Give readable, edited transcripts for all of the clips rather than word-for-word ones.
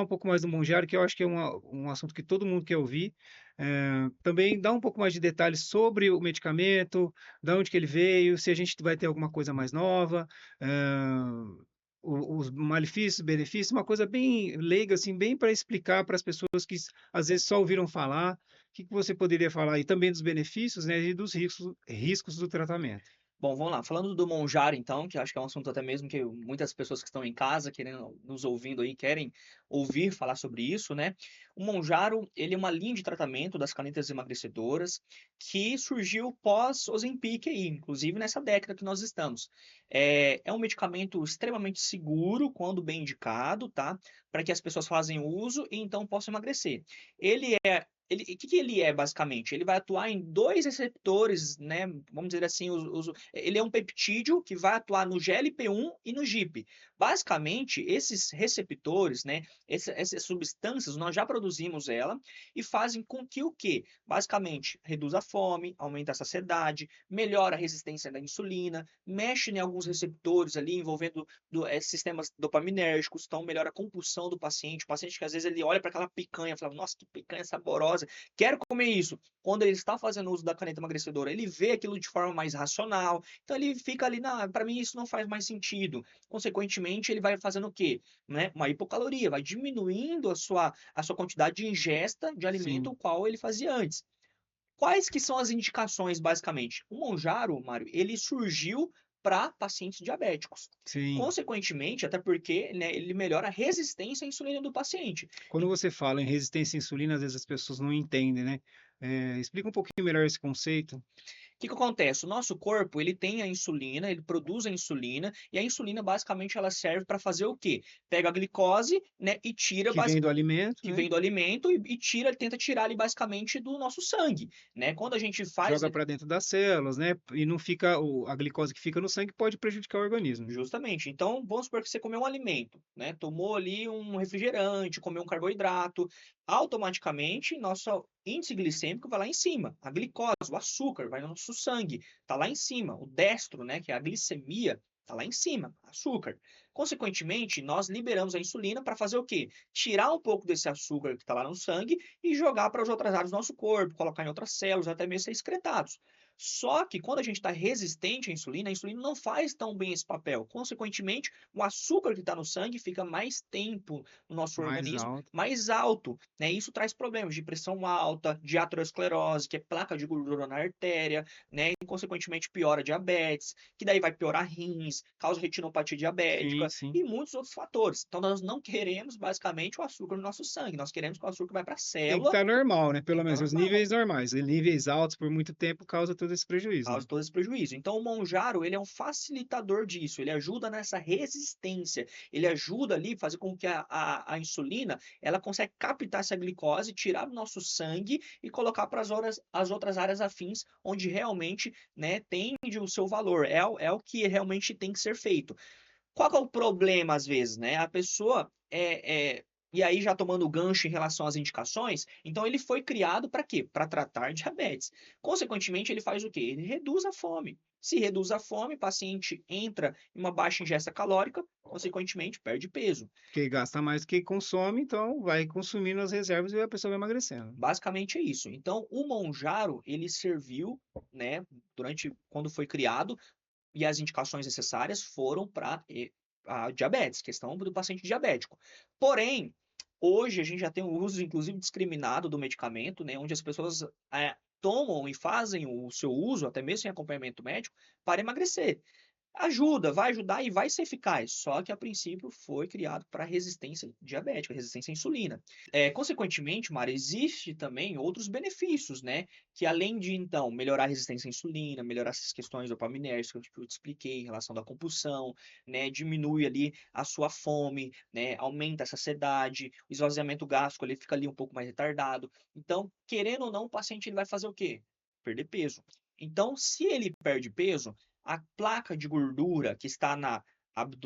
um pouco mais do Monjaro, que eu acho que é um assunto que todo mundo quer ouvir. Também dá um pouco mais de detalhes sobre o medicamento, da onde que ele veio, se a gente vai ter alguma coisa mais nova, os malefícios, benefícios, uma coisa bem leiga, assim, bem para explicar para as pessoas que às vezes só ouviram falar. O que que você poderia falar? E também dos benefícios, né, e dos riscos do tratamento. Bom, vamos lá. Falando do Monjaro, então, que acho que é um assunto até mesmo que muitas pessoas que estão em casa, querendo, nos ouvindo aí, querem ouvir falar sobre isso, né? O Monjaro, ele é uma linha de tratamento das canetas emagrecedoras que surgiu pós Ozempic aí, inclusive nessa década que nós estamos. É um medicamento extremamente seguro quando bem indicado, tá? Para que as pessoas façam uso e então possam emagrecer. Ele o que que ele é basicamente? Ele vai atuar em dois receptores, né? Vamos dizer assim, ele é um peptídeo que vai atuar no GLP-1 e no GIP. Basicamente, esses receptores, né? Essas substâncias, nós já produzimos ela e fazem com que o quê? Basicamente, reduz a fome, aumenta a saciedade, melhora a resistência da insulina, mexe em alguns receptores ali envolvendo sistemas dopaminérgicos, então melhora a compulsão do paciente. O paciente que às vezes ele olha para aquela picanha e fala, nossa, que picanha saborosa, quero comer isso. Quando ele está fazendo uso da caneta emagrecedora, ele vê aquilo de forma mais racional, então ele fica ali, para mim isso não faz mais sentido. Consequentemente, ele vai fazendo o quê? Né? Uma hipocaloria, vai diminuindo a sua quantidade de ingesta de alimento, Sim, o qual ele fazia antes. Quais que são as indicações, basicamente? O Monjaro, Mário, ele surgiu para pacientes diabéticos. sim. Consequentemente, até porque, né, ele melhora a resistência à insulina do paciente. Quando você fala em resistência à insulina, às vezes as pessoas não entendem, né? Explica um pouquinho melhor esse conceito. Que acontece? O nosso corpo, ele tem a insulina, ele produz a insulina, e a insulina basicamente ela serve para fazer o quê? Pega a glicose, né, e tira Que vem do alimento, que né? vem do alimento e tira, tenta tirar ali basicamente do nosso sangue, né? Quando a gente faz Joga para dentro das células, né? E não fica a glicose que fica no sangue pode prejudicar o organismo. justamente. Então, vamos supor que você comeu um alimento, né? Tomou ali um refrigerante, comeu um carboidrato, automaticamente nosso índice glicêmico vai lá em cima. A glicose, o açúcar, vai no nosso sangue, tá lá em cima. O destro, né, que é a glicemia, tá lá em cima, açúcar. Consequentemente, nós liberamos a insulina para fazer o quê? Tirar um pouco desse açúcar que está lá no sangue e jogar para as outras áreas do nosso corpo, colocar em outras células, até mesmo ser excretados. Só que quando a gente está resistente à insulina, a insulina não faz tão bem esse papel. Consequentemente, o açúcar que está no sangue fica mais tempo no nosso Mais organismo, alto. mais alto, né? Isso traz problemas de pressão alta, de aterosclerose, que é placa de gordura na artéria, né? E consequentemente piora a diabetes, que daí vai piorar rins, causa retinopatia Sim, diabética sim. e muitos outros fatores. Então nós não queremos basicamente o açúcar no nosso sangue, nós queremos que o açúcar vai para a Tem que célula, estar normal, né? tem Pelo que estar menos os normal. níveis normais. E níveis altos por muito tempo causa todo esse prejuízo, Causa né? todo esse prejuízo. Então, o Monjaro, ele é um facilitador disso, ele ajuda nessa resistência, ele ajuda ali a fazer com que a insulina, ela consegue captar essa glicose, tirar do nosso sangue e colocar para as outras áreas afins, onde realmente, né, tende o seu valor, é o que realmente tem que ser feito. Qual que é o problema, às vezes, né? A pessoa e aí, já tomando o gancho em relação às indicações, então ele foi criado para quê? Para tratar diabetes. Consequentemente, ele faz o quê? Ele reduz a fome. Se reduz a fome, o paciente entra em uma baixa ingesta calórica, consequentemente, perde peso. Porque gasta mais do que consome, então vai consumindo as reservas e a pessoa vai emagrecendo. Basicamente é isso. Então, o Monjaro, ele serviu, né, durante quando foi criado, e as indicações necessárias foram para a diabetes, questão do paciente diabético. Porém, hoje a gente já tem o uso, inclusive, discriminado do medicamento, né, onde as pessoas tomam e fazem o seu uso, até mesmo sem acompanhamento médico, para emagrecer. Ajuda, vai ajudar e vai ser eficaz, só que a princípio foi criado para resistência diabética, resistência à insulina. Consequentemente, Mara, existe também outros benefícios, né? Que além de, então, melhorar a resistência à insulina, melhorar essas questões dopaminérgicas que eu te expliquei em relação da compulsão, né? Diminui ali a sua fome, né? Aumenta a saciedade, o esvaziamento gástrico, ele fica ali um pouco mais retardado. Então, querendo ou não, o paciente ele vai fazer o quê? Perder peso. Então, se ele perde peso, a placa de gordura que está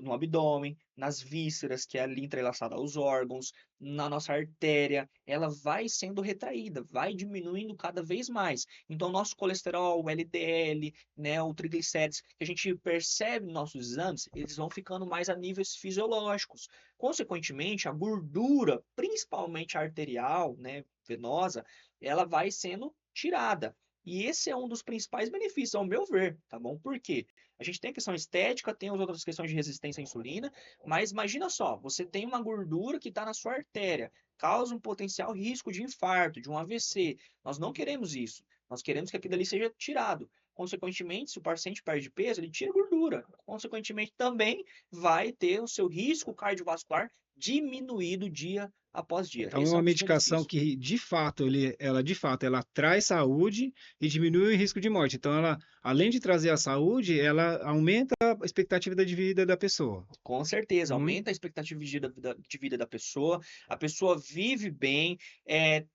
no abdômen, nas vísceras, que é ali entrelaçada aos órgãos, na nossa artéria, ela vai sendo retraída, vai diminuindo cada vez mais. Então, nosso colesterol, o LDL, né, o triglicérides, que a gente percebe nos nossos exames, eles vão ficando mais a níveis fisiológicos. Consequentemente, a gordura, principalmente arterial, né, venosa, ela vai sendo tirada. E esse é um dos principais benefícios, ao meu ver, tá bom? Por quê? A gente tem a questão estética, tem as outras questões de resistência à insulina, mas imagina só, você tem uma gordura que está na sua artéria, causa um potencial risco de infarto, de um AVC. Nós não queremos isso. Nós queremos que aquilo ali seja tirado. Consequentemente, se o paciente perde peso, ele tira gordura. Consequentemente, também vai ter o seu risco cardiovascular diminuído dia após dia. Então, é Esse é uma um dos medicação benefícios. que, ela traz saúde e diminui o risco de morte. Então, ela, além de trazer a saúde, ela aumenta a expectativa de vida da pessoa. Com certeza, Muito, aumenta a expectativa de vida da pessoa, a pessoa vive bem,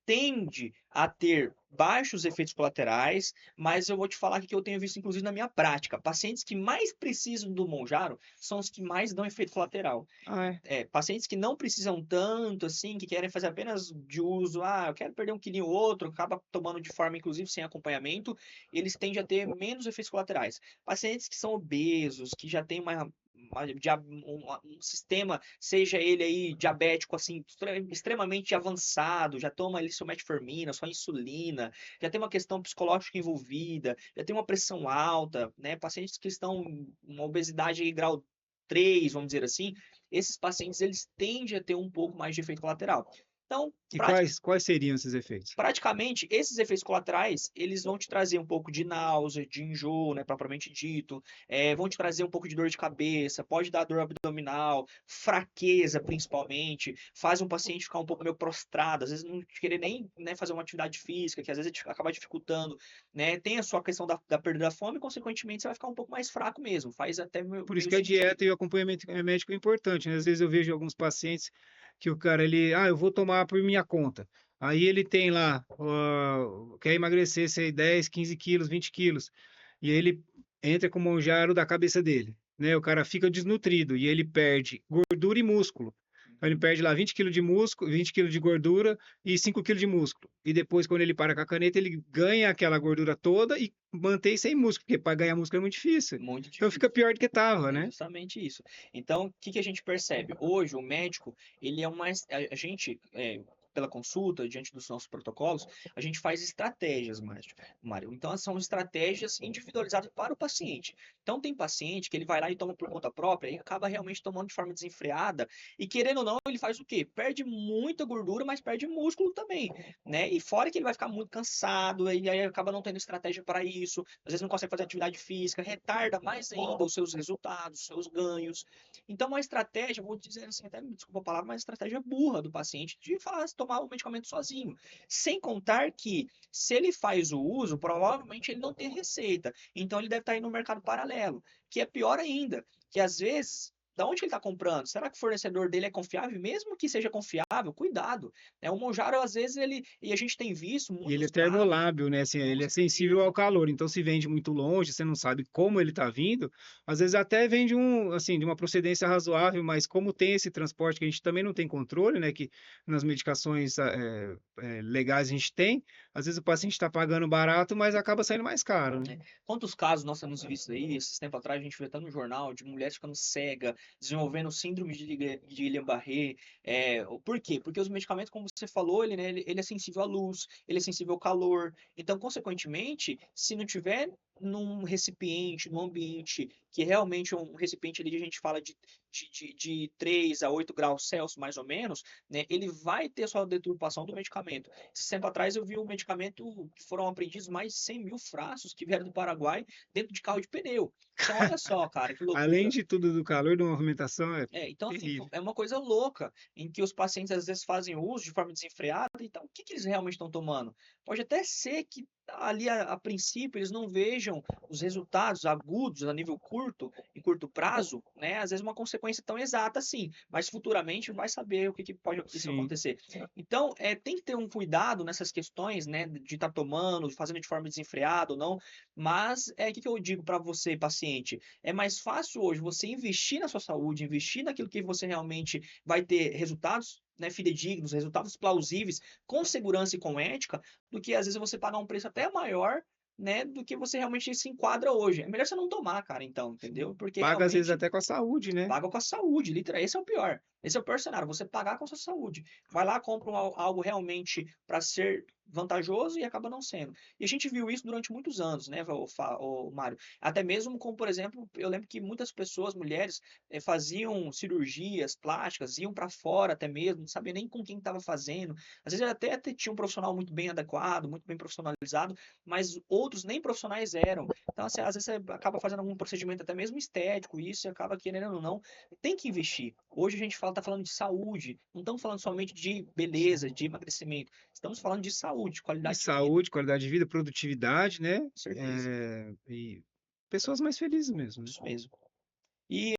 tende a ter baixos efeitos colaterais, mas eu vou te falar que eu tenho visto, inclusive, na minha prática, pacientes que mais precisam do Monjaro são os que mais dão efeito colateral. ah, é. Pacientes que não precisam tanto, assim, que querem fazer apenas de uso, eu quero perder um quilinho ou outro, acaba tomando de forma, inclusive, sem acompanhamento, eles tendem a ter menos efeitos colaterais. Pacientes que são obesos, que já têm um sistema, seja ele aí diabético, assim, extremamente avançado, já toma ali sua metformina, sua insulina, já tem uma questão psicológica envolvida, já tem uma pressão alta, né? Pacientes que estão com uma obesidade aí, grau 3, vamos dizer assim, esses pacientes eles tendem a ter um pouco mais de efeito colateral. Então, E quais seriam esses efeitos? praticamente, esses efeitos colaterais, eles vão te trazer um pouco de náusea, de enjoo, né, propriamente dito, vão te trazer um pouco de dor de cabeça, pode dar dor abdominal, fraqueza, principalmente, faz um paciente ficar um pouco meio prostrado, às vezes não querer nem, né, fazer uma atividade física, que às vezes acaba dificultando, né, tem a sua questão da perda da fome, e, consequentemente, você vai ficar um pouco mais fraco mesmo, faz até Por isso meio que a sentido. dieta e o acompanhamento médico é importante, né? Às vezes eu vejo alguns pacientes que o cara, eu vou tomar por minha conta. Aí ele tem lá, quer emagrecer, sei, 10, 15 quilos, 20 quilos. E aí ele entra com o Monjaro da cabeça dele, né? O cara fica desnutrido e ele perde gordura e músculo. Então ele perde lá 20 quilos de músculo, 20 quilos de gordura e 5 quilos de músculo. E depois, quando ele para com a caneta, ele ganha aquela gordura toda e mantém sem músculo, porque para ganhar músculo é muito difícil. Muito Então fica difícil. pior do que tava, É né? justamente isso. Então, o que que a gente percebe? Hoje, o médico, ele é uma. A gente, pela consulta, diante dos nossos protocolos, a gente faz estratégias, Mário. Então, são estratégias individualizadas para o paciente. Então, tem paciente que ele vai lá e toma por conta própria e acaba realmente tomando de forma desenfreada. E querendo ou não, ele faz o quê? Perde muita gordura, mas perde músculo também, né? E fora que ele vai ficar muito cansado, e aí acaba não tendo estratégia para isso, às vezes não consegue fazer atividade física, retarda mais ainda os seus resultados, os seus ganhos. Então, uma estratégia, vou dizer assim, até me desculpa a palavra, mas estratégia burra do paciente de falar, tomar o medicamento sozinho. Sem contar que, se ele faz o uso, provavelmente ele não tem receita. Então, ele deve estar indo no mercado paralelo, que é pior ainda, que às vezes. Da onde que ele está comprando? Será que o fornecedor dele é confiável? Mesmo que seja confiável, cuidado. O Monjaro, às vezes, e a gente tem visto E ele muitos é casos, termolábil, né? Assim, com ele é sensível certeza. ao calor. Então, se vende muito longe, você não sabe como ele está vindo. Às vezes até vende de uma procedência razoável, mas como tem esse transporte que a gente também não tem controle, né? Que nas medicações legais a gente tem, às vezes o paciente está pagando barato, mas acaba saindo mais caro, né? Quantos casos nós temos visto aí, esses tempos atrás, a gente viu até no jornal, de mulheres ficando cega, desenvolvendo síndrome de Guillain-Barré. Por quê? Porque os medicamentos, como você falou, ele é sensível à luz, ele é sensível ao calor. Então, consequentemente, se não tiver num recipiente, num ambiente que realmente é um recipiente ali, a gente fala de 3 a 8 graus Celsius, mais ou menos, né, ele vai ter sua deturpação do medicamento. Esse tempo atrás eu vi um medicamento que foram apreendidos mais de 100 mil frascos que vieram do Paraguai dentro de carro de pneu. Então, olha só, cara, que Além loucura. de tudo do calor, da movimentação, é Então, assim, terrível. é uma coisa louca, em que os pacientes às vezes fazem uso de forma desenfreada, então o que que eles realmente estão tomando? Pode até ser que ali a princípio eles não vejam os resultados agudos a nível curto, em curto prazo, né? Às vezes uma consequência tão exata assim, mas futuramente vai saber o que, que pode isso Sim. acontecer. Então, tem que ter um cuidado nessas questões, né? De estar tomando, fazendo de forma desenfreada ou não. Mas o que, que eu digo para você, paciente? É mais fácil hoje você investir na sua saúde, investir naquilo que você realmente vai ter resultados, né, fidedignos, resultados plausíveis, com segurança e com ética, do que às vezes você pagar um preço até maior, né, do que você realmente se enquadra hoje. É melhor você não tomar, cara, então, entendeu? Porque Paga às vezes realmente até com a saúde, né? paga com a saúde, literal. Esse é o pior. Esse é o pior cenário, você pagar com a sua saúde. Vai lá, compra algo realmente para ser vantajoso e acaba não sendo. E a gente viu isso durante muitos anos, né, o Mário? Até mesmo como, por exemplo, eu lembro que muitas pessoas, mulheres, faziam cirurgias plásticas, iam para fora até mesmo, não sabia nem com quem estava fazendo. Às vezes até tinha um profissional muito bem adequado, muito bem profissionalizado, mas outros nem profissionais eram. Então, assim, às vezes você acaba fazendo algum procedimento até mesmo estético, isso, e acaba querendo ou não tem que investir. Hoje a gente tá falando de saúde, não estamos falando somente de beleza, de emagrecimento. Estamos falando de saúde, de E qualidade de vida, saúde, qualidade de vida, produtividade, né? com certeza. E pessoas mais felizes mesmo, né? Isso mesmo. E